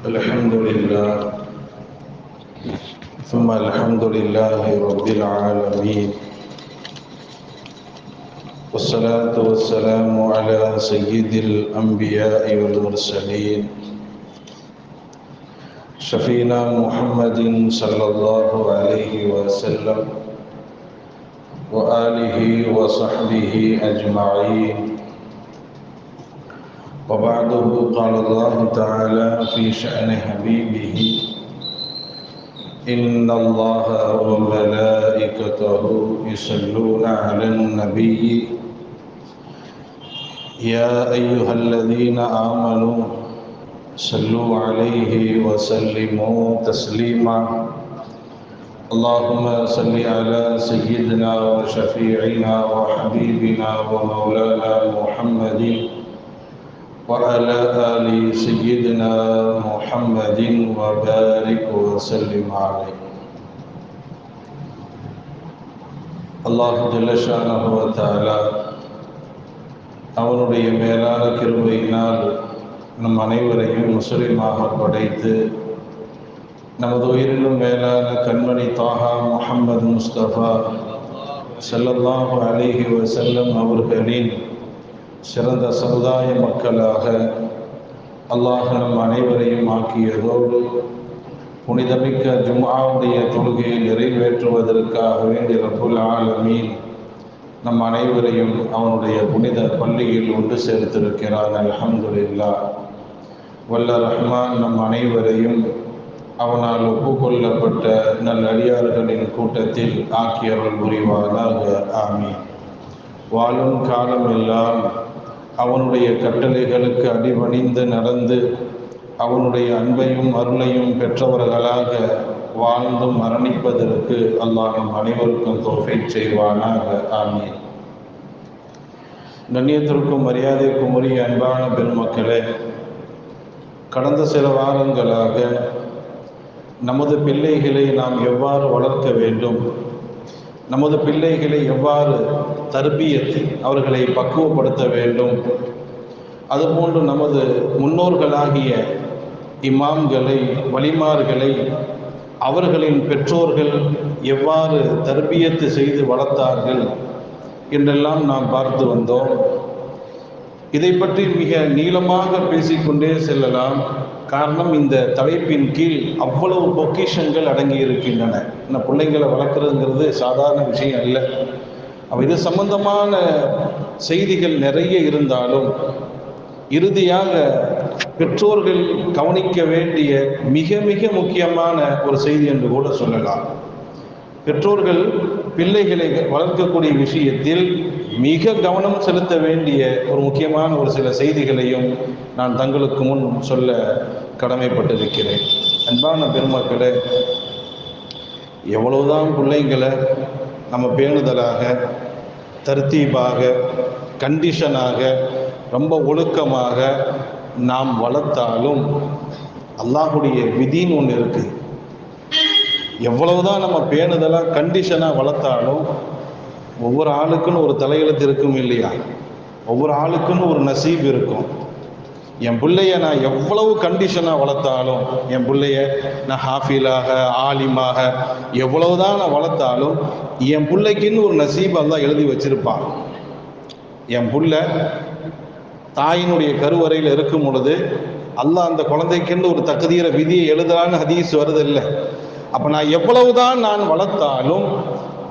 الحمد لله ثم الحمد لله رب العالمين والصلاة والسلام على سيد الأنبياء والمرسلين شفينا محمد صلى الله عليه وسلم وآله وصحبه أجمعين. وبعده قال الله تعالى في شأن حبيبه إن الله وملائكته يصلون على النبي يا أيها الذين آمنوا صلوا عليه وسلموا تسليما. اللهم صل على سيدنا وشفيعنا وحبيبنا ومولانا محمد وعلى آل سيدنا محمد وبارك وسلم عليه. الله جل شأنه وتعالى அவனுடைய மேலான கிருபையினால் நம் அனைவரையும் முஸ்லிமாக படைத்து நமது உயிரிலும் மேலான கண்மணி தாஹா முஹம்மது முஸ்தபா ஸல்லல்லாஹு அலைஹி வஸல்லம் அவர்களின் சிறந்த சமுதாய மக்களாக அல்லாஹ் நம் அனைவரையும் ஆக்கியதோடு புனிதமிக்க ஜும்ஆவுடைய தொழுகையை நிறைவேற்றுவதற்காக வேண்டிய ரப்புல் ஆலமீன் நம் அனைவரையும் அவனுடைய புனித பள்ளியில் ஒன்று சேர்த்திருக்கிறான். அல்ஹம்துலில்லாஹ். வல்ல ரஹ்மான் நம் அனைவரையும் அவனால் ஒப்புக்கொள்ளப்பட்ட நல்லடியார்களின் கூட்டத்தில் ஆக்கியவர்கள் புரிவானாக. ஆமீன். வாழும் காலமெல்லாம் அவனுடைய கட்டளைகளுக்கு அடிபணிந்து நடந்து அவனுடைய அன்பையும் அருளையும் பெற்றவர்களாக வாழ்ந்து மரணிப்பதற்கு அல்லாஹ் நம் அனைவருக்கும் தௌஃபீக் செய்வானாக. ஆமீன். கண்ணியத்திற்கும் மரியாதைக்கும் உரிய அன்பான பெருமக்களே, கடந்த சில வாரங்களாக நமது பிள்ளைகளை நாம் எவ்வாறு வளர்க்க வேண்டும், நமது பிள்ளைகளை எவ்வாறு தர்பியத் அவர்களை பக்குவப்படுத்த வேண்டும், அதுபோன்று நமது முன்னோர்களாகிய இமாம்களை வலிமார்களை அவர்களின் பெற்றோர்கள் எவ்வாறு தர்பியத்து செய்து வளர்த்தார்கள் என்றெல்லாம் நாம் பார்த்து வந்தோம். இதை பற்றி மிக நீளமாக பேசிக்கொண்டே செல்லலாம். காரணம், இந்த தலைப்பின் கீழ் அவ்வளவு பொக்கிஷங்கள் அடங்கி இருக்கின்றன. இந்த பிள்ளைங்களை வளர்க்குறதுங்கிறது சாதாரண விஷயம் அல்ல. இது சம்பந்தமான செய்திகள் நிறைய இருந்தாலும் இறுதியாக பெற்றோர்கள் கவனிக்க வேண்டிய மிக மிக முக்கியமான ஒரு செய்தி என்று கூட சொல்லலாம். பெற்றோர்கள் பிள்ளைகளை வளர்க்கக்கூடிய விஷயத்தில் மிக கவனம் செலுத்த வேண்டிய ஒரு முக்கியமான ஒரு சில செய்திகளையும் நான் தங்களுக்கு முன் சொல்ல கடமைப்பட்டிருக்கிறேன். அன்பான பெருமக்களே, எவ்வளவுதான் பிள்ளைங்களை நம்ம பேணுதலாக தர்த்தீபாக கண்டிஷனாக ரொம்ப ஒழுக்கமாக நாம் வளர்த்தாலும் அல்லாஹுடைய விதின்னு ஒன்று இருக்குது. எவ்வளவுதான் நம்ம பேணுதலாக கண்டிஷனாக வளர்த்தாலும் ஒவ்வொரு ஆளுக்குன்னு ஒரு தலையெழுத்து இருக்கும் இல்லையா? ஒவ்வொரு ஆளுக்குன்னு ஒரு நசீப் இருக்கும். என் பிள்ளைய நான் எவ்வளவு கண்டிஷனாக வளர்த்தாலும், என் பிள்ளைய நான் ஹாஃபிலாக ஆலிமாக எவ்வளவுதான் நான் வளர்த்தாலும் என் பிள்ளைக்குன்னு ஒரு நசீப் அல்லாஹ் எழுதி வச்சிருப்பான். என் பிள்ளை தாயினுடைய கருவறையில் இருக்கும் பொழுது அல்லாஹ் அந்த குழந்தைக்குன்னு ஒரு தகுதியிற விதியை எழுதலான்னு ஹதீஸ் வருது இல்லை? அப்போ நான் எவ்வளவுதான் நான் வளர்த்தாலும்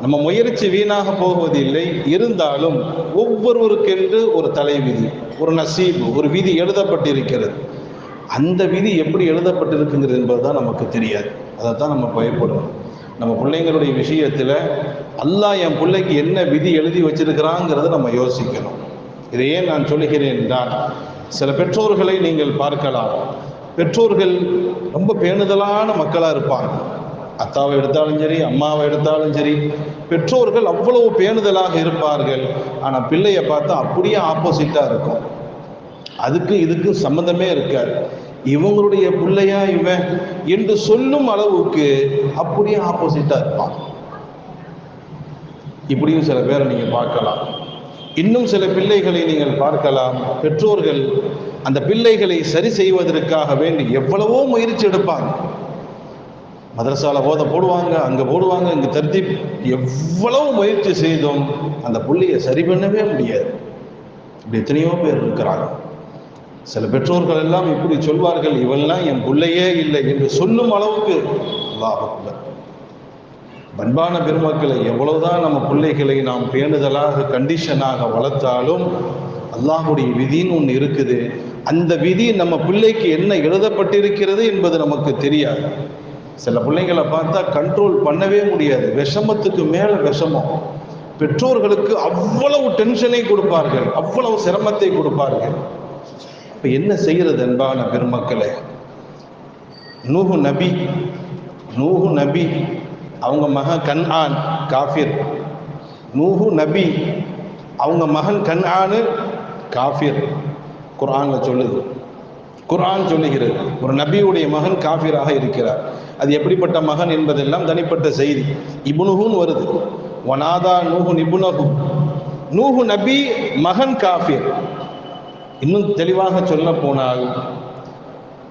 நம்ம முயற்சி வீணாக போவதில்லை. இருந்தாலும் ஒவ்வொருவருக்கென்று ஒரு தலைவிதி, ஒரு நசீப், ஒரு விதி எழுதப்பட்டிருக்கிறது. அந்த விதி எப்படி எழுதப்பட்டிருக்குங்கிறது என்பதுதான் நமக்கு தெரியாது. அதைத்தான் நம்ம பயப்படணும். நம்ம பிள்ளைங்களுடைய விஷயத்தில் அல்லாஹ் என் பிள்ளைக்கு என்ன விதி எழுதி வச்சிருக்கிறாங்கிறத நம்ம யோசிக்கணும். இதையே நான் சொல்லுகிறேன் என்றால், சில பெற்றோர்களை நீங்கள் பார்க்கலாம். பெற்றோர்கள் ரொம்ப பேணுதலான மக்களாக இருப்பாங்க. அத்தாவை எடுத்தாலும் சரி, அம்மாவை எடுத்தாலும் சரி, பெற்றோர்கள் அவ்வளவு பேணுதலாக இருப்பார்கள். ஆனால் பிள்ளையை பார்த்தா அப்படியே ஆப்போசிட்டாக இருக்கும். அதுக்கு இதுக்கு சம்மந்தமே இருக்காது. இவங்களுடைய பிள்ளையா இவன் என்று சொல்லும் அளவுக்கு அப்படியே ஆப்போசிட்டாக இருப்பான். இப்படியும் சில பேரை நீங்கள் பார்க்கலாம். இன்னும் சில பிள்ளைகளை நீங்கள் பார்க்கலாம். பெற்றோர்கள் அந்த பிள்ளைகளை சரி செய்வதற்காக வேண்டி எவ்வளவோ முயற்சி எடுப்பாங்க. மதரசால ஓத போடுவாங்க, அங்கே போடுவாங்க, இங்கே தர்தீப், எவ்வளவு முயற்சி செய்தோம் அந்த பிள்ளையை சரி பண்ணவே முடியாது. இப்படி எத்தனையோ பேர் இருக்கிறாங்க. சில பெற்றோர்கள் எல்லாம் இப்படி சொல்வார்கள், இவெல்லாம் என் பிள்ளையே இல்லை என்று சொல்லும் அளவுக்கு. அல்லாஹ் அக்பர். அன்பான பெருமக்களை, எவ்வளவுதான் நம்ம பிள்ளைகளை நாம் பேணுதலாக கண்டிஷனாக வளர்த்தாலும் அல்லாஹுடைய விதின்னு ஒன்று இருக்குது. அந்த விதி நம்ம பிள்ளைக்கு என்ன எழுதப்பட்டிருக்கிறது என்பது நமக்கு தெரியாது. சில பிள்ளைங்களை பார்த்தா கண்ட்ரோல் பண்ணவே முடியாது, விஷமத்துக்கு மேல விஷமம். பெற்றோர்களுக்கு அவ்வளவு டென்ஷனை கொடுப்பார்கள், அவ்வளவு சிரமத்தை கொடுப்பார்கள். இப்ப என்ன செய்யறது அன்பான பெருமக்களே? நூஹு நபி அவங்க மகன் கன்ஆன் காஃபிர். நூஹு நபி அவங்க மகன் கன்ஆன் காஃபிர். குர்ஆன்ல சொல்லுது, குர்ஆன் சொல்லுகிறது ஒரு நபியுடைய மகன் காஃபிராக இருக்கிறார். அது எப்படிப்பட்ட மகன் என்பதெல்லாம் தனிப்பட்ட செய்தி. இப்னுஹுன்னு வருது. வனாதா நூஹு இப்னுஹு. நூஹு நபி மகன் காஃபிர். இன்னும் தெளிவாக சொல்ல போனால்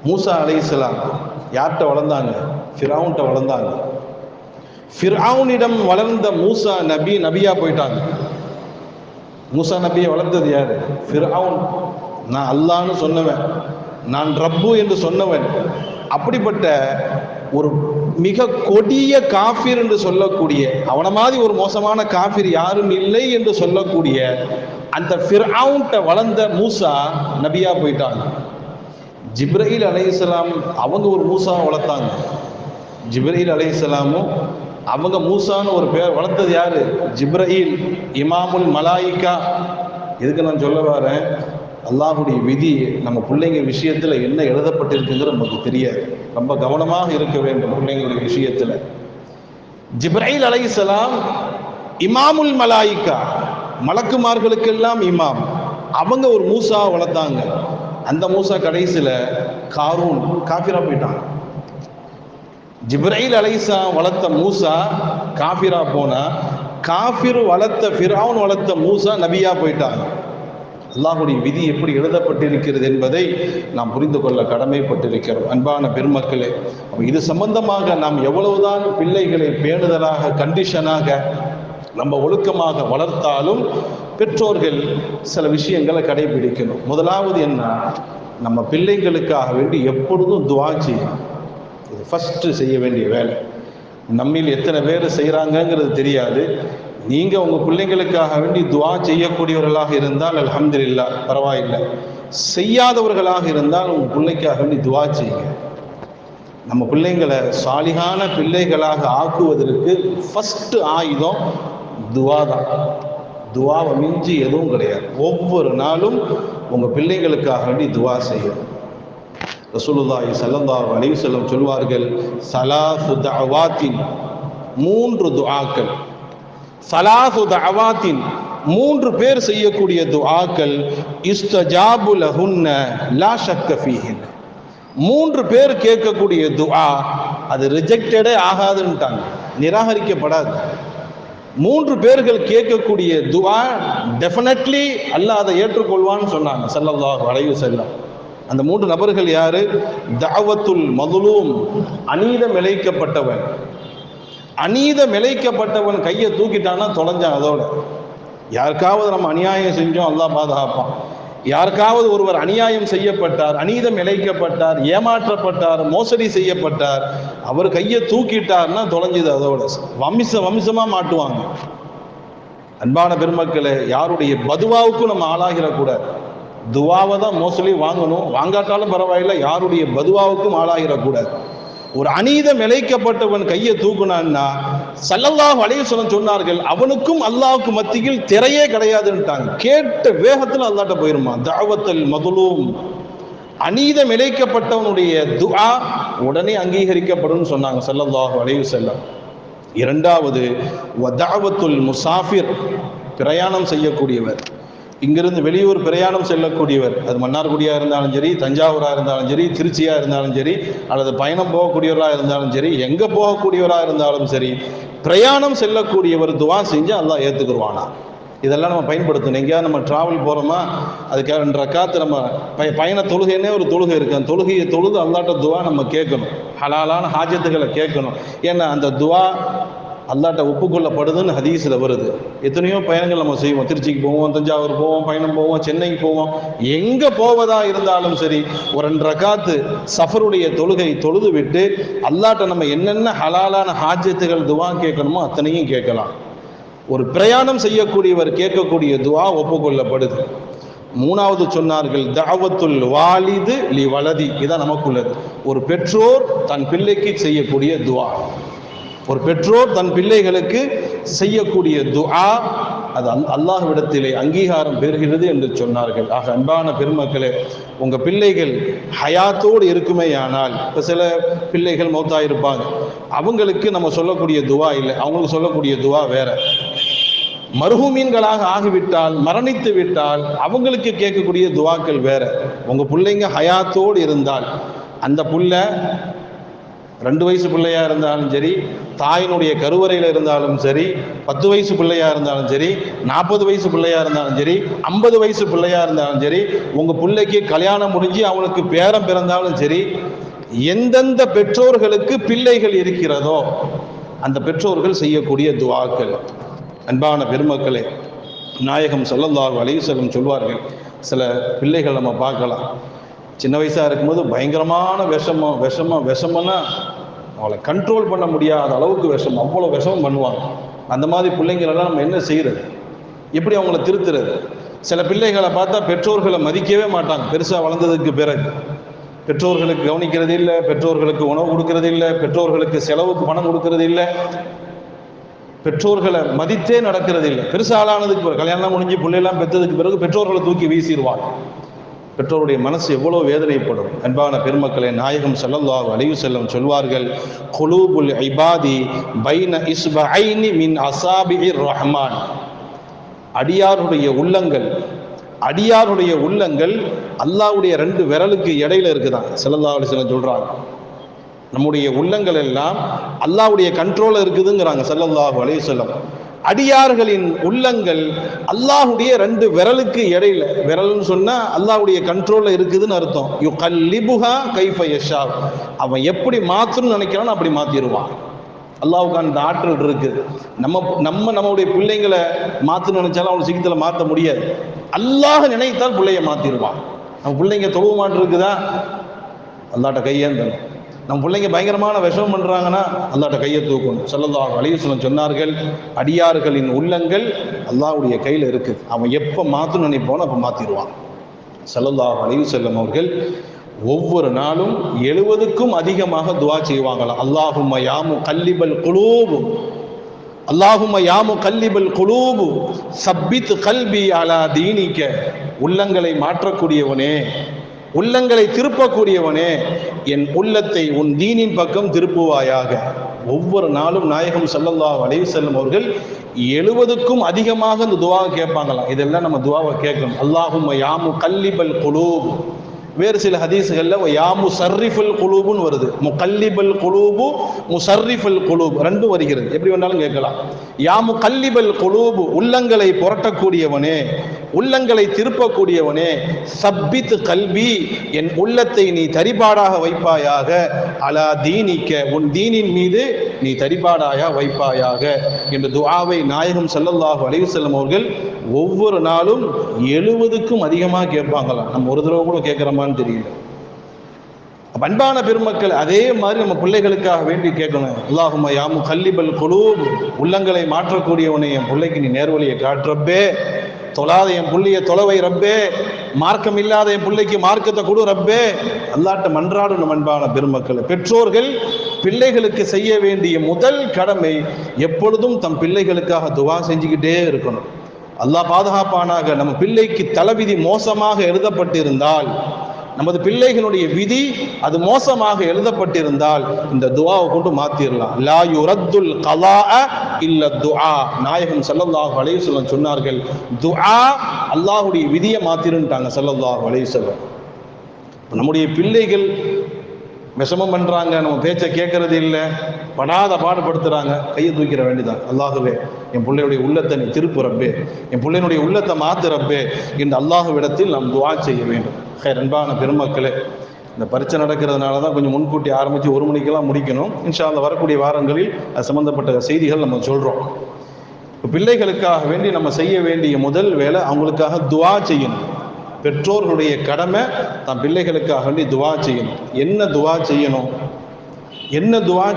மூசா அலைஹிஸ்ஸலாம் யார்கிட்ட வளர்ந்தாங்க? ஃபிரௌன்கிட்ட வளர்ந்தாங்க. ஃபிரௌனிடம் வளர்ந்த மூசா நபி நபியா போயிட்டாங்க. மூசா நபியை வளர்த்தது யாரு? ஃபிரௌன். நான் அல்லாஹ்னு சொன்னவன், நான் ரப்பு என்று சொன்னவன். அப்படிப்பட்ட ஒரு மிக கொடிய காஃபிர் என்று சொல்லக்கூடிய, அவன மாதிரி ஒரு மோசமான காஃபிர் யாரும் இல்லை என்று சொல்லக்கூடிய அந்த ஃபிரௌன்கிட்ட வளர்ந்த மூசா நபியா போயிட்டாங்க. ஜிப்ரீல் அலைஹிஸ்ஸலாம் அவங்க ஒரு மூசாவை வளர்த்தாங்க. ஜிப்ரீல் அலைஹிஸ்ஸலாமும் அவங்க மூசான்னு ஒரு பேர் வளர்த்தது யாரு? ஜிப்ரீல், இமாமுல் மலாயிகா. இதுக்கு நான் சொல்ல வரேன், அல்லாஹுடைய விதி நம்ம பிள்ளைங்க விஷயத்துல என்ன எழுதப்பட்டிருக்குங்கிறது நமக்கு தெரியாது. ரொம்ப கவனமாக இருக்க வேண்டும் பிள்ளைங்களுடைய விஷயத்துல. ஜிப்ரீல் அலைஹிஸ்ஸலாம் இமாமுல் மலாயிகா, மலக்குமார்களுக்கெல்லாம் இமாம். அவங்க ஒரு மூசா வளர்த்தாங்க. அந்த மூசா கடைசியில காரூன் காஃபிரா போயிட்டாங்க. ஜிப்ரீல் அலைஹிஸ்ஸலாம் வளர்த்த மூசா காஃபிரா போனா, காஃபிர் வளர்த்த ஃபிரௌன் வளர்த்த மூசா நபியா போயிட்டாங்க. அல்லாஹுடைய விதி எப்படி எழுதப்பட்டிருக்கிறது என்பதை நாம் புரிந்து கொள்ள கடமைப்பட்டிருக்கிறோம். அன்பான பெருமக்களே, இது சம்பந்தமாக நாம் எவ்வளவுதான் பிள்ளைகளை பேணுதலாக கண்டிஷனாக நம்ம ஒழுக்கமாக வளர்த்தாலும் பெற்றோர்கள் சில விஷயங்களை கடைபிடிக்கணும். முதலாவது என்ன? நம்ம பிள்ளைகளுக்காக வேண்டி எப்பொழுதும் துஆ செய்யணும். இது ஃபர்ஸ்ட் செய்ய வேண்டிய வேலை. நம்மில் எத்தனை பேர் செய்கிறாங்கங்கிறது தெரியாது. நீங்கள் உங்கள் பிள்ளைங்களுக்காக வேண்டி துஆ செய்யக்கூடியவர்களாக இருந்தால் அல்ஹம்துலில்லாஹ், பரவாயில்லை. செய்யாதவர்களாக இருந்தால் உங்கள் பிள்ளைக்காக வேண்டி துஆ செய்யுங்க. நம்ம பிள்ளைங்களை சாலிகான பிள்ளைகளாக ஆக்குவதற்கு ஃபர்ஸ்ட் ஆயுதம் துஆ தான். துஆவை மிஞ்சி எதுவும் கிடையாது. ஒவ்வொரு நாளும் உங்கள் பிள்ளைங்களுக்காக வேண்டி துஆ செய்யணும். ரசூலுல்லாஹி ஸல்லல்லாஹு அலைஹி வஸல்லம் சொல்வார்கள், ஸலாசு தஅவாத்தின், 3 துஆக்கள். ஸலாசு தஅவாத்தின், 3 பேர் செய்யக்கூடிய துஆக்கள், இஸ்தஜாபு லஹுன்ன லா ஷக்க ஃபீஹின். 3 பேர் கேட்கக்கூடிய துஆ அது ரிஜெக்டடே ஆகாதுன்ட்டாங்க, நிராகரிக்கப்படாது. 3 பேர்கள் கேட்கக்கூடிய துஆ டெஃபினெட்லி அல்லாஹ் அதை ஏற்றுக்கொள்வான்னு சொன்னாங்க ஸல்லல்லாஹு அலைஹி வஸல்லம். அந்த 3 நபர்கள் யாரு? தஅவத்துல் மظ்லூம், அநீதம் இழைக்கப்பட்டவன். அநீதம் இழைக்கப்பட்டவன் கையை தூக்கிட்டான்னா தொலைஞ்சான். அதோட யாருக்காவது நம்ம அநியாயம் செஞ்சோம், அல்லாஹ் பாதுகாப்பான். யாருக்காவது ஒருவர் அநியாயம் செய்யப்பட்டார், அநீதம் இழைக்கப்பட்டார், ஏமாற்றப்பட்டார், மோசடி செய்யப்பட்டார், அவர் கையை தூக்கிட்டார்னா தொலைஞ்சது. அதோட வம்சமா மாட்டுவாங்க. அன்பான பெருமக்களே, யாருடைய பதுவாவுக்கும் நம்ம ஆளாகிடக்கூடாது. துவாவை தான் மோஸ்ட்லி வாங்கணும், வாங்காட்டாலும் பரவாயில்லை. யாருடைய பதுவாவுக்கும் ஆளாகிடக்கூடாது. ஒரு அநீதம் இழைக்கப்பட்டவன் கையை தூக்குனான்னா ஸல்லல்லாஹு அலைஹி வஸல்லம் சொன்னார்கள், அவனுக்கும் அல்லாஹ்வுக்கு மத்தியில் திரையே கிடையாதுன்ட்டாங்க. கேட்ட வேகத்தில் அல்லாஹ்ட்ட போயிருமா. தஅவத்துல் மظ்லூம், அநீதம் இழைக்கப்பட்டவனுடைய துஆ உடனே அங்கீகரிக்கப்படும் சொன்னாங்க ஸல்லல்லாஹு அலைஹி வஸல்லம். இரண்டாவது வதஅவத்துல் முசாஃபிர், பிரயாணம் செய்யக்கூடியவர், இங்கிருந்து வெளியூர் பிரயாணம் செல்லக்கூடியவர், அது மன்னார்குடியாக இருந்தாலும் சரி, தஞ்சாவூராக இருந்தாலும் சரி, திருச்சியாக இருந்தாலும் சரி, அல்லது பயணம் போகக்கூடியவராக இருந்தாலும் சரி, எங்கே போகக்கூடியவராக இருந்தாலும் சரி, பிரயாணம் செல்லக்கூடியவர் துஆ செஞ்சு அல்லாஹ் ஏற்றுக்குருவானா. இதெல்லாம் நம்ம பயன்படுத்தணும். எங்கேயாவது நம்ம டிராவல் போகிறோமா, அதுக்காக 2 ரக்காத்து நம்ம பயண தொழுகைன்னே ஒரு தொழுகை இருக்குது. அந்த தொழுகையை தொழுது அல்லாட்ட துவா நம்ம கேட்கணும், ஹலாலான ஹாஜத்துகளை கேட்கணும். ஏன்னா அந்த துவா அல்லாட்ட ஒப்புக்கொள்ளப்படுதுன்னு ஹதீஸில் வருது. எத்தனையோ பயணங்கள் நம்ம செய்வோம், திருச்சிக்கு போவோம், தஞ்சாவூர் போவோம், பயணம் போவோம், சென்னைக்கு போவோம். எங்கே போவதா இருந்தாலும் சரி, ஒரு 2 ரக்காத்து சஃபருடைய தொழுகை தொழுது விட்டு அல்லாட்ட நம்ம என்னென்ன ஹலாலான ஹாஜத்துகள் துவா கேட்கணுமோ அத்தனையும் கேட்கலாம். ஒரு பிரயாணம் செய்யக்கூடியவர் கேட்கக்கூடிய துவா ஒப்புக்கொள்ளப்படுது. 3வது சொன்னார்கள், தஅவத்துல் வாலிது லி வலதி. இதான் நமக்குள்ளது. ஒரு பெற்றோர் தன் பிள்ளைக்கு செய்யக்கூடிய துவா, ஒரு பெற்றோர் தன் பிள்ளைகளுக்கு செய்யக்கூடிய துஆ, அது அல்லாஹ்விடத்திலே அங்கீகாரம் பெறுகிறது என்று சொன்னார்கள். ஆக அன்பான பெருமக்களே, உங்கள் பிள்ளைகள் ஹயாத்தோடு இருக்குமே ஆனால், இப்போ சில பிள்ளைகள் மௌத்தாயிருப்பாங்க, அவங்களுக்கு நம்ம சொல்லக்கூடிய துவா இல்லை, அவங்களுக்கு சொல்லக்கூடிய துவா வேற. மர்ஹூமீன்களாக ஆகிவிட்டால், மரணித்து விட்டால் அவங்களுக்கு கேட்கக்கூடிய துவாக்கள் வேற. உங்கள் பிள்ளைங்க ஹயாத்தோடு இருந்தால், அந்த புள்ள 2 வயசு பிள்ளையா இருந்தாலும் சரி, தாயினுடைய கருவறையில் இருந்தாலும் சரி, 10 வயசு பிள்ளையா இருந்தாலும் சரி, 40 வயசு பிள்ளையா இருந்தாலும் சரி, 50 வயசு பிள்ளையா இருந்தாலும் சரி, உங்க பிள்ளைக்கு கல்யாணம் முடிஞ்சு அவனுக்கு பேரம் பிறந்தாலும் சரி, எந்தெந்த பெற்றோர்களுக்கு பிள்ளைகள் இருக்கிறதோ அந்த பெற்றோர்கள் செய்யக்கூடிய துஆக்கள். அன்பான பெருமக்களே, நாயகம் ஸல்லல்லாஹு அலைஹி வஸல்லம் சொல்வார்கள், சில பிள்ளைகள் நம்ம பார்க்கலாம், சின்ன வயசாக இருக்கும்போது பயங்கரமான விஷமம்னா அவளை கண்ட்ரோல் பண்ண முடியாத அளவுக்கு விஷம், அவ்வளோ விஷமம் பண்ணுவாங்க. அந்த மாதிரி பிள்ளைங்களெல்லாம் நம்ம என்ன செய்கிறது, எப்படி அவங்கள திருத்துறது? சில பிள்ளைகளை பார்த்தா பெற்றோர்களை மதிக்கவே மாட்டாங்க. பெருசாக வளர்ந்ததுக்கு பிறகு பெற்றோர்களுக்கு கவனிக்கிறது இல்லை, பெற்றோர்களுக்கு உணவு கொடுக்கறது இல்லை, பெற்றோர்களுக்கு செலவுக்கு பணம் கொடுக்கறது இல்லை, பெற்றோர்களை மதித்தே நடக்கிறது இல்லை. பெருசாலானதுக்கு பிறகு, கல்யாணம் முடிஞ்சு பிள்ளையெல்லாம் பெற்றதுக்கு பிறகு பெற்றோர்களை தூக்கி வீசிடுவாங்க. பெற்றோருடைய மனசு எவ்வளோ வேதனைப்படும். அன்பான பெருமக்களே, நாயகம் ஸல்லல்லாஹு அலைஹி வஸல்லம் சொல்வார்கள், குலூபுல் இபாதி பைன இஸ்பஐனி மின் அஸாபிஇர் ரஹ்மான். அடியாருடைய உள்ளங்கள் அல்லாஹ்வுடைய 2 விரலுக்கு இடையில இருக்குதான். ஸல்லல்லாஹு அலைஹி வஸல்லம் சொல்றாங்க, நம்முடைய உள்ளங்கள் எல்லாம் அல்லாஹ்வுடைய கண்ட்ரோல்ல இருக்குதுங்கிறாங்க ஸல்லல்லாஹு அலைஹி வஸல்லம். அடியார்களின் உள்ளங்கள் அல்லாஹ்வுடைய 2 விரலுக்கு இடையில, விரல்னு சொன்னா அல்லாஹ்வுடைய கண்ட்ரோல்ல இருக்குதுன்னு அர்த்தம். யுகல்லிபுஹா கைஃப யஷா, அவன் எப்படி மாத்தணும்னு நினைக்கிறானோ அப்படி மாத்திடுவான். அல்லாஹ்வுக்கு அந்த ஆற்றல் இருக்குது. நம்முடைய பிள்ளைங்களை மாத்தணும்னு நினைச்சாலும் அவன் சீக்கிரத்தில் மாற்ற முடியாது. அல்லாஹ் நினைத்தால் பிள்ளைய மாத்திடுவான். நம்ம பிள்ளைங்க தொழுவ மாட்டு இருக்குதா, அல்லாஹ்ட்ட கையேந்தணும். நம்ம பிள்ளைங்க பயங்கரமான விஷம் பண்ணுறாங்கன்னா அல்லாஹ்ட்ட கையை தூக்கணும். ஸல்லல்லாஹு அலைஹி வஸல்லம் சொன்னார்கள், அடியார்களின் உள்ளங்கள் அல்லாஹ்வுடைய கையில் இருக்குது. அவன் எப்போ மாற்றணும்னு நினைப்பானோ அப்போ மாற்றிடுவான். ஸல்லல்லாஹு அலைஹி வஸல்லம் அவர்கள் ஒவ்வொரு நாளும் 70க்கும் அதிகமாக துஆ செய்வாங்களாம். அல்லாஹும்ம யா முகல்லிபல் குலூப், அல்லாஹும்ம யா முகல்லிபல் குலூப் சப்பித் கல்பி அலா தீனிக. உள்ளங்களை மாற்றக்கூடியவனே, உள்ளங்களை திருப்பக்கூடியவனே, என் உள்ளத்தை உன் தீனின் பக்கம் திருப்புவாயாக. ஒவ்வொரு நாளும் நாயகம் ஸல்லல்லாஹு அலைஹி வஸல்லம் அவர்கள் 70க்கும் அதிகமாக இந்த துஆவை கேட்பாங்களாம். இதெல்லாம் நம்ம துஆவை கேட்கணும். அல்லாஹும்ம யா முகல்லிபல் குலூப். வேறு சில ஹதீஸ்களில் யா முஸர்ரிஃபுல் குலூப்னு வருது. முகல்லிபல் குலூபு, முஸர்ரிஃபுல் குலூப் ரெண்டும் வருகிறது. எப்படி வேணாலும் கேட்கலாம். யா முகல்லிபல் குலூப், உள்ளங்களை புரட்டக்கூடியவனே, உள்ளங்களை திருப்பக்கூடியவனே, சப்பித் கல்வி, என் உள்ளத்தை நீ தரிபாடாக வைப்பாயாக, அலா தீனிக்க, உன் தீனின் மீது நீ தரிபாடாக வைப்பாயாக என்ற துஆவை நாயகம் ஸல்லல்லாஹு அலைஹி வஸல்லம் அவர்கள் ஒவ்வொரு நாளும் 70க்கும் அதிகமாக கேட்பாங்களாம். நம்ம ஒரு தடவை கூட கேட்குறோமான்னு தெரியல. அன்பான பெருமக்கள், அதே மாதிரி நம்ம பிள்ளைகளுக்காக வேண்டி கேட்கணும். அல்லாஹும்ம யா முகல்லிபல் குலூப், உள்ளங்களை மாற்றக்கூடியவனை என் பிள்ளைக்கு நீ நேர்வழியை காட்டுறப்பே, தொழாத என் புள்ளிய தொலைவை ரப்பே, மார்க்கம் இல்லாத என் பிள்ளைக்கு மார்க்கத்தை கொடு ரப்பே. அல்லாஹ்ட்ட மன்றாடணும். அன்பான பெருமக்கள், பெற்றோர்கள் பிள்ளைகளுக்கு செய்ய வேண்டிய முதல் கடமை எப்பொழுதும் தம் பிள்ளைகளுக்காக துஆ செஞ்சுக்கிட்டே இருக்கணும். அல்லாஹ் பாதுகாப்பானாக. நம்ம பிள்ளைக்கு தலைவிதி மோசமாக எழுதப்பட்டிருந்தால், நமது பிள்ளைகளுடைய விதி அது மோசமாக எழுதப்பட்டிருந்தால் இந்த துஆவை கொண்டு மாத்திரலாம். லா யுரத்துல் கலாஅ இல்ல துஆ. நாயகம் ஸல்லல்லாஹு அலைஹி வஸல்லம் சொன்னார்கள், துஆ அல்லாஹ்வுடைய விதியை மாத்திருன்ட்டாங்க ஸல்லல்லாஹு அலைஹி வஸல்லம். நம்முடைய பிள்ளைகள் விஷமம் பண்றாங்க, நம்ம பேச்சை கேட்கறது இல்லை, படாத பாடுபடுத்துறாங்க, கையை தூக்கிற வேண்டியதான். அல்லாஹுவே என் பிள்ளையுடைய உள்ளத்தை நீ திருப்பு ரப்பே, என் பிள்ளையினுடைய உள்ளத்தை மாத்து ரப்பே என்று அல்லாஹ்விடத்தில் நாம் துஆ செய்ய வேண்டும். அன்பான பெருமக்களே, இந்த பரீட்சை நடக்கிறதுனால தான் கொஞ்சம் முன்கூட்டி ஆரம்பித்து 1 மணிக்கெல்லாம் முடிக்கணும். இன்ஷா அல்லாஹ் வரக்கூடிய வாரங்களில் அது சம்மந்தப்பட்ட செய்திகள் நம்ம சொல்கிறோம். இப்போ பிள்ளைகளுக்காக வேண்டி நம்ம செய்ய வேண்டிய முதல் வேலை அவங்களுக்காக துஆ செய்யணும். பெற்றோர்களுடைய கடமை தன் பிள்ளைகளுக்காக வேண்டி துஆ செய்யணும். என்ன துஆ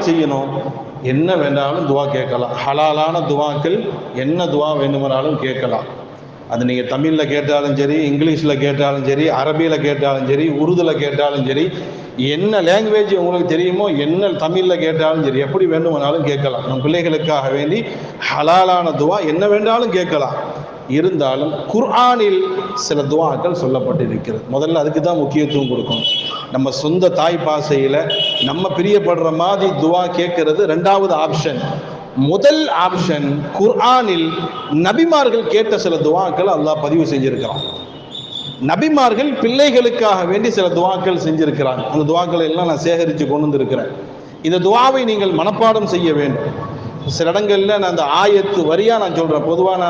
செய்யணும்? என்ன வேண்டாலும் துஆ கேட்கலாம். ஹலாலான துஆக்கள் என்ன துஆ வேண்டுமானாலும் கேட்கலாம். அது நீங்கள் தமிழில் கேட்டாலும் சரி, இங்கிலீஷில் கேட்டாலும் சரி, அரபியில் கேட்டாலும் சரி, உருதுவில் கேட்டாலும் சரி, என்ன லாங்குவேஜ் உங்களுக்கு தெரியுமோ, என்ன தமிழில் கேட்டாலும் சரி, எப்படி வேண்டுமானாலும் கேட்கலாம். நம் பிள்ளைகளுக்காக வேண்டி ஹலாலான துஆ என்ன வேண்டாலும் கேட்கலாம். இருந்தாலும் குர்ஆனில் சில துஆக்கள் சொல்லப்பட்டிருக்கிறது. முதல்ல அதுக்கு தான் முக்கியத்துவம் கொடுக்கணும். நம்ம சொந்த தாய் பாசையில் நம்ம பிரியப்படுற மாதிரி துஆ கேட்கறது 2வது ஆப்ஷன். முதல் ஆப்ஷன் குர்ஆனில் நபிமார்கள் கேட்ட சில துஆக்கள் அல்லாஹ் பதிவு செஞ்சிருக்கிறான். நபிமார்கள் பிள்ளைகளுக்காக வேண்டி சில துஆக்கள் செஞ்சிருக்கிறாங்க. அந்த துஆக்களை எல்லாம் நான் சேகரித்து கொண்டு வந்திருக்கிறேன். இந்த துஆவை நீங்கள் மனப்பாடம் செய்ய வேண்டும். சில இடங்கள்ல நான் அந்த ஆயத்து வரியா நான் சொல்றேன். பொதுவான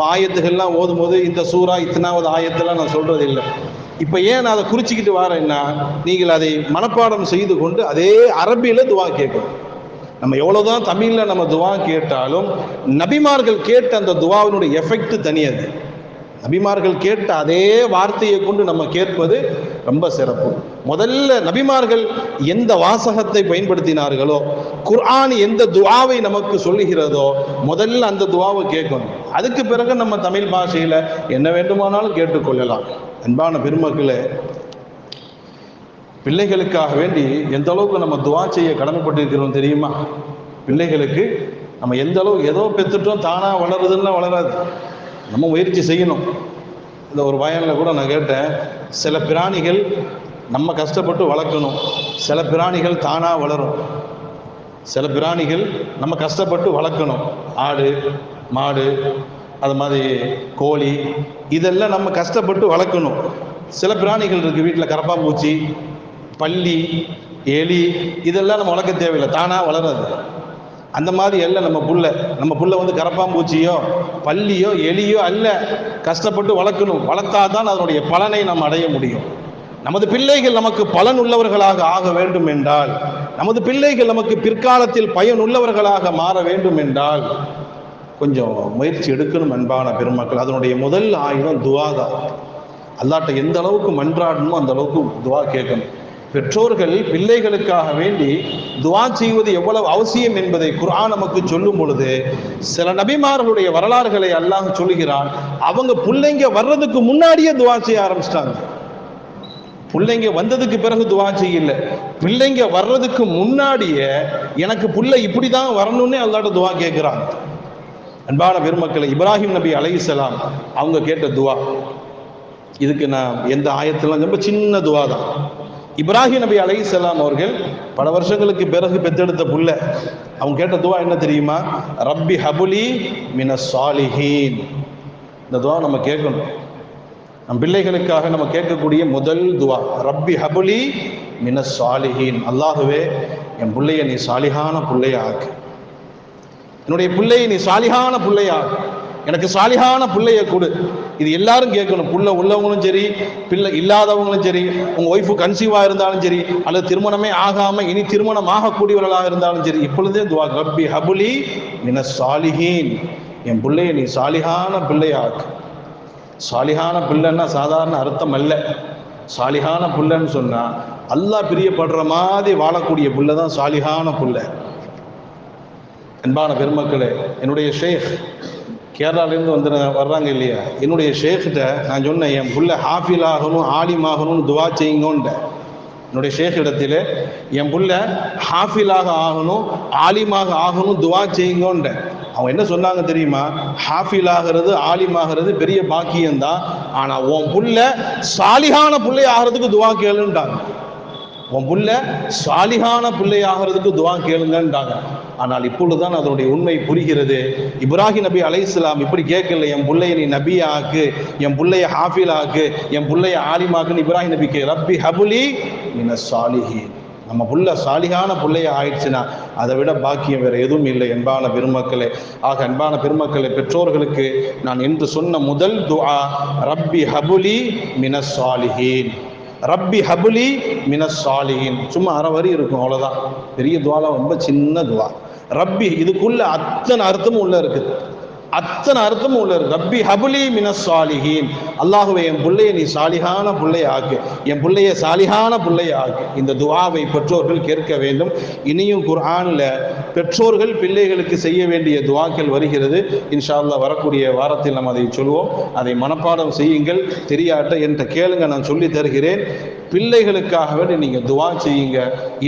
ஆயத்துகள்லாம் ஓதும் போது இந்த சூரா இத்தனாவது ஆயத்தெல்லாம் நான் சொல்றது இல்லை. இப்போ ஏன் நான் அதை குறிச்சிக்கிட்டு வரேன்னா, நீங்கள் அதை மனப்பாடம் செய்து கொண்டு அதே அரபியில துஆ கேட்கணும். நம்ம எவ்வளவுதான் தமிழ்ல நம்ம துஆ கேட்டாலும் நபிமார்கள் கேட்ட அந்த துஆவினுடைய எஃபெக்ட் தனியது. நபிமார்கள் கேட்ட அதே வார்த்தையை கொண்டு நம்ம கேட்பது ரொம்ப சிறப்பு. முதல்ல நபிமார்கள் எந்த வாசகத்தை பயன்படுத்தினார்களோ, குர்ஆன் எந்த துஆவை நமக்கு சொல்லுகிறதோ, முதல்ல அந்த துஆவை கேட்கணும். அதுக்கு பிறகு நம்ம தமிழ் பாஷையில என்ன வேண்டுமானாலும் கேட்டுக்கொள்ளலாம். அன்பான பெருமக்களே, பிள்ளைகளுக்காக வேண்டி எந்த அளவுக்கு நம்ம துஆ செய்ய கடமைப்பட்டிருக்கிறோம் தெரியுமா? பிள்ளைகளுக்கு நம்ம எந்த அளவுக்கு ஏதோ பெற்றுட்டோம் தானா வளருதுன்னா வளராது, நம்ம முயற்சி செய்யணும். இந்த ஒரு பயனில் கூட நான் கேட்டேன், சில பிராணிகள் நம்ம கஷ்டப்பட்டு வளர்க்கணும், சில பிராணிகள் தானா வளரும். சில பிராணிகள் நம்ம கஷ்டப்பட்டு வளர்க்கணும். ஆடு, மாடு, அது மாதிரி கோழி, இதெல்லாம் நம்ம கஷ்டப்பட்டு வளர்க்கணும். சில பிராணிகள் இருக்குது வீட்டில், கரப்பாம்பூச்சி, பல்லி, எலி, இதெல்லாம் நம்ம வளர்க்க தேவையில்லை, தானாக வளராது. அந்த மாதிரி அல்ல நம்ம புள்ள வந்து கரப்பாம்பூச்சியோ பல்லியோ எலியோ அல்ல, கஷ்டப்பட்டு வளர்க்கணும். வளர்த்தாதான் அதனுடைய பலனை நாம் அடைய முடியும். நமது பிள்ளைகள் நமக்கு பலன் உள்ளவர்களாக ஆக வேண்டும் என்றால், நமது பிள்ளைகள் நமக்கு பிற்காலத்தில் பயனுள்ளவர்களாக மாற வேண்டும் என்றால் கொஞ்சம் முயற்சி எடுக்கணும். அன்பான பெருமக்கள், அதனுடைய முதல் ஆயுதம் துஆ தான். அல்லாஹ்ட்ட எந்த அளவுக்கு மன்றாடணுமோ அந்த அளவுக்கு துஆ கேட்கணும். பெற்றோர்கள் பிள்ளைகளுக்காக வேண்டி துஆ செய்வது எவ்வளவு அவசியம் என்பதை குர்ஆன் நமக்கு சொல்லும் பொழுது, சில நபிமார்களுடைய வரலாறுகளை அல்லாஹ் சொல்லுகிறான். அவங்க பிள்ளைங்க வர்றதுக்கு முன்னாடியே துஆ செய்ய ஆரம்பிச்சிட்டாங்க. பிள்ளைங்க வந்ததுக்கு பிறகு துஆ செய்யல, பிள்ளைங்க வர்றதுக்கு முன்னாடியே எனக்கு பிள்ளை இப்படிதான் வரணும்னு அல்லாஹ்ட்ட துஆ கேட்கிறாங்க. அன்பான பெருமக்களை, இப்ராஹிம் நபி அலைஹிஸ்ஸலாம் அவங்க கேட்ட துஆ, இதுக்கு நான் எந்த ஆயத்தெல்லாம் ரொம்ப சின்ன துஆ தான். இப்ராஹிம் நபி அலைஹிஸ்ஸலாம் அவர்கள் பல வருஷங்களுக்கு பிறகு பெற்றெடுத்த புள்ள, அவங்க கேட்ட துஆ என்ன தெரியுமா? ரப்பி ஹபுலி மினஸ் சாலிஹீன். இந்த துஆ நம்ம கேட்கணும். நம் பிள்ளைகளுக்காக நம்ம கேட்கக்கூடிய முதல் துஆ ரப்பி ஹபுலி மினஸ் சாலிஹீன். அல்லாஹுவே, என் பிள்ளைய நீ சாலிஹான பிள்ளைய ஆக்கு, என்னுடைய பிள்ளையை நீ சாலிஹான பிள்ளைய ஆக்கு, எனக்கு சாலிஹான பிள்ளைய கொடு. இது எல்லாரும் கேட்கணும். புள்ள உள்ளவங்களும் சரி, பிள்ளை இல்லாதவங்களும் சரி, உங்கள் ஒய்ஃபு கன்சீவாக இருந்தாலும் சரி, அல்லது திருமணமே ஆகாமல் இனி திருமணம் ஆகக்கூடியவர்களாக இருந்தாலும் சரி, இப்பொழுதே துஆ ரப்பி ஹபுலி மினஸ் சாலிஹீன், என் பிள்ளையை நீ சாலிஹான பிள்ளையாக்கு. சாலிஹான பிள்ளைன்னா சாதாரண அர்த்தம் அல்ல. சாலிஹான பிள்ளைன்னு சொன்னால் அல்லாஹ் பிரியப்படுற மாதிரி வாழக்கூடிய பிள்ளை தான் சாலிஹான பிள்ளை. அன்பான பெருமக்களே, என்னுடைய ஷேக் கேரளாலேருந்து வர்றாங்க இல்லையா, என்னுடைய ஷேக்கிட்ட நான் சொன்னேன், என் புள்ள ஹாஃபில் ஆகணும், ஆலிமாகணும்னு துஆ செய்யுங்கோன்ட்டேன். என்னுடைய ஷேக் இடத்துல என் புள்ள ஹாஃபிலாக ஆகணும், ஆலிமாக ஆகணும், துஆ செய்யுங்கோன்ட்டேன். அவங்க என்ன சொன்னாங்க தெரியுமா? ஹாஃபில் ஆகிறது, ஆலிமாகிறது பெரிய பாக்கியம்தான், ஆனால் உன் புள்ள சாலிஹான பிள்ளை ஆகிறதுக்கு துஆ கேளுன்ட்டாங்க. உன் புள்ள சாலிஹான பிள்ளை ஆகிறதுக்கு துஆ கேளுங்கன்ட்டாங்க. ஆனால் இப்பொழுதுதான் அதனுடைய உண்மை புரிகிறது. இப்ராஹிம் நபி அலைஹிஸ்ஸலாம் இப்படி கேட்கல, என் பிள்ளைய நீ நபியாக்கு, என் பிள்ளைய ஹாஃபிலாக்கு, என் பிள்ளைய ஆலிமாக்குன்னு இப்ராஹிம் நபி ரப்பி ஹபுலி மினஸ் சாலிஹீன், நம்ம புள்ள சாலிகான பிள்ளைய ஆயிடுச்சுன்னா அதை விட பாக்கியம் வேறு எதுவும் இல்லை அன்பான பெருமக்களே. ஆக அன்பான பெருமக்களே, பெற்றோர்களுக்கு நான் என்று சொன்ன முதல் துஆ ரப்பி ஹபுலி மினஸ் சாலிஹீன், ரப்பி ஹபுலி மினஸ் சாலிஹீன். சும்மா அரை வரி இருக்கும், அவ்வளோதான். பெரிய துவாலாம் ரொம்ப சின்ன துவா. ரப்பி இதுக்குள்ள அத்தனை அர்த்தமும் உள்ள இருக்குது, அத்தனை அர்த்தமும் உள்ள இருக்கு. ரப்பி ஹபுலி மினஸ் சாலிஹீன், அல்லாஹுவே என் பிள்ளைய நீ சாலிஹான பிள்ளைய ஆக்கு, என் பிள்ளைய சாலிஹான பிள்ளைய ஆக்கு. இந்த துஆவை பெற்றோர்கள் கேட்க வேண்டும். இனியும் குர்ஆன்ல பெற்றோர்கள் பிள்ளைகளுக்கு செய்ய வேண்டிய துஆக்கள் வருகிறது. இன்ஷா அல்லாஹ் வரக்கூடிய வாரத்தில் நாம் அதை சொல்வோம். அதை மனப்பாடம் செய்யுங்கள். தெரியாட்ட என்கிட்ட கேளுங்க, நான் சொல்லி தருகிறேன். பிள்ளைகளுக்காக வேண்டி நீங்க துஆ செய்யுங்க.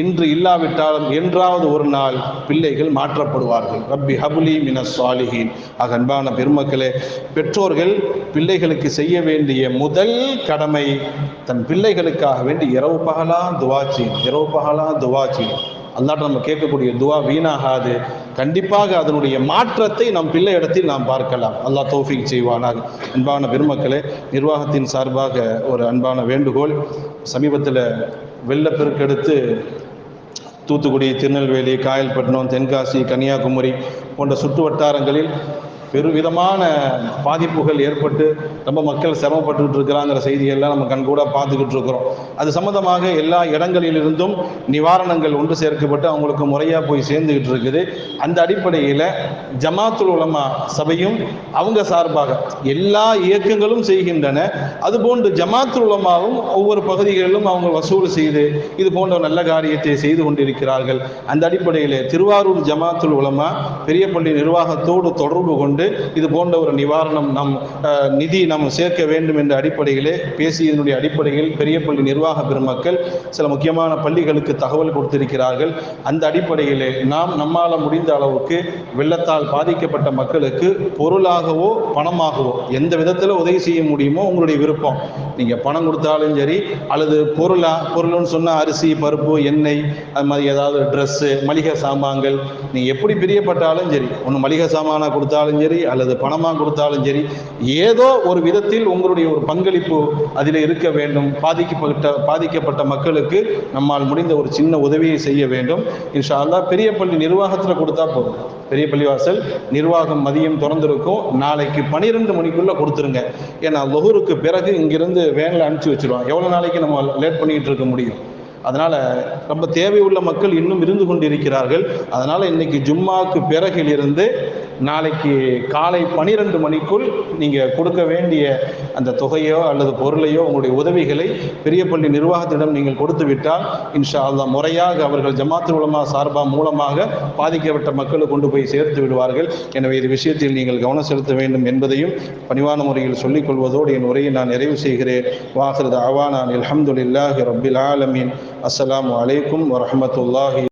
இன்று இல்லாவிட்டாலும் என்றாவது ஒரு நாள் பிள்ளைகள் மாற்றப்படுவார்கள். ரப்பி ஹபுலி மினஸ் சாலிஹீன். அன்பான பெருமக்களே, பெற்றோர்கள் பிள்ளைகளுக்கு செய்ய வேண்டிய முதல் கடமை தன் பிள்ளைகளுக்காக வேண்டி இரவு பகலா துஆ செய்யும், இரவு பகலா துஆ செய்யும். அல்லாஹ் நம்ம கேட்கக்கூடிய துஆ வீணாகாது. கண்டிப்பாக அதனுடைய மாற்றத்தை நம் பிள்ளை இடத்தில் நாம் பார்க்கலாம். அல்லாஹ் தௌஃபீக் செய்வானாக. அன்பான பெருமக்களே, நிர்வாகத்தின் சார்பாக ஒரு அன்பான வேண்டுகோள். சமீபத்தில் வெள்ளப்பெருக்கெடுத்து தூத்துக்குடி, திருநெல்வேலி, காயல்பட்டினம், தென்காசி, கன்னியாகுமரி போன்ற சுற்று வட்டாரங்களில் பெருவிதமான பாதிப்புகள் ஏற்பட்டு ரொம்ப மக்கள் சிரமப்பட்டுக்கிட்டு இருக்கிறாங்கிற செய்தியெல்லாம் நம்ம கண்கூட பார்த்துக்கிட்டு இருக்கிறோம். அது சம்பந்தமாக எல்லா இடங்களிலிருந்தும் நிவாரணங்கள் ஒன்று சேர்க்கப்பட்டு அவங்களுக்கு முறையாக போய் சேர்ந்துக்கிட்டு இருக்குது. அந்த அடிப்படையில் ஜமாத்துல் உலமா சபையும் அவங்க சார்பாக எல்லா இயக்கங்களும் செய்கின்றன. அதுபோன்று ஜமாத்துல் உலமாவும் ஒவ்வொரு பகுதிகளிலும் அவங்க வசூல் செய்து இது போன்ற நல்ல காரியத்தை செய்து கொண்டிருக்கிறார்கள். அந்த அடிப்படையில் திருவாரூர் ஜமாத்துல் உலமா பெரியப்பள்ளி நிர்வாகத்தோடு தொடர்பு கொண்டு இது போன்ற ஒரு நிவாரணம் நிதி நாம் சேர்க்க வேண்டும் என்ற அடிப்படையிலே பேசியதனுடைய அடிப்படையில் பெரியப்பள்ளி நிர்வாக பெருமக்கள் சில முக்கியமான பள்ளிகளுக்கு தகவல் கொடுத்திருக்கிறார்கள். அந்த அடிப்படையிலே நாம் நம்மால் முடிந்த அளவுக்கு வெள்ளத்தால் பாதிக்கப்பட்ட மக்களுக்கு பொருளாகவோ பணமாகவோ எந்த விதத்தில் உதவி செய்ய முடியுமோ உங்களுடைய விருப்பம். நீங்கள் பணம் கொடுத்தாலும் சரி, அல்லது பொருள்னு சொன்னால் அரிசி, பருப்பு, எண்ணெய், அது மாதிரி ஏதாவது ட்ரெஸ்ஸு, மளிகை சாமான்கள், நீங்கள் எப்படி பிரியப்பட்டாலும் சரி, ஒன்று மளிகை சாமானாக கொடுத்தாலும் சரி அல்லது பணமாக கொடுத்தாலும் சரி, ஏதோ ஒரு விதத்தில் உங்களுடைய ஒரு பங்களிப்பு அதில் இருக்க வேண்டும். பாதிக்கப்பட்ட மக்களுக்கு நம்மால் முடிந்த ஒரு சின்ன உதவியை செய்ய வேண்டும். இன்ஷா அல்லாஹ் பெரியப்பள்ளி நிர்வாகத்தில் கொடுத்தா போதும். பெரிய பள்ளிவாசல் நிர்வாகம் மதியம் திறந்திருக்கும். நாளைக்கு 12 மணிக்குள்ளே கொடுத்துருங்க. ஏன்னா லுஹருக்கு பிறகு இங்கிருந்து வேனில் அனுப்பிச்சி வச்சிருவாங்க. எவ்வளோ நாளைக்கு நம்ம லேட் பண்ணிக்கிட்டு இருக்க முடியும்? அதனால் ரொம்ப தேவையுள்ள மக்கள் இன்னும் இருந்து கொண்டிருக்கிறார்கள். அதனால் இன்னைக்கு ஜும்மாவுக்கு பிறகிலிருந்து நாளைக்கு காலை 12 மணிக்குள் நீங்கள் கொடுக்க வேண்டிய அந்த தொகையோ அல்லது பொருளையோ உங்களுடைய உதவிகளை பெரியப்பள்ளி நிர்வாகத்திடம் நீங்கள் கொடுத்து விட்டால் இன்ஷா அல்லாஹ் முறையாக அவர்கள் ஜமாத்துல் உலமா சார்பா மூலமாக பாதிக்கப்பட்ட மக்களுக்கு கொண்டு போய் சேர்த்து விடுவார்கள். எனவே இது விஷயத்தில் நீங்கள் கவனம் செலுத்த வேண்டும் என்பதையும் பணிவான முறையில் சொல்லிக் கொள்வதோடு என் உரையை நான் நிறைவு செய்கிறேன். வாஹிரு தஅவானா அல்ஹம்துலில்லாஹி ரப்பில் ஆலமீன். அஸ்ஸலாமு அலைக்கும் வரஹ்மத்துல்லாஹி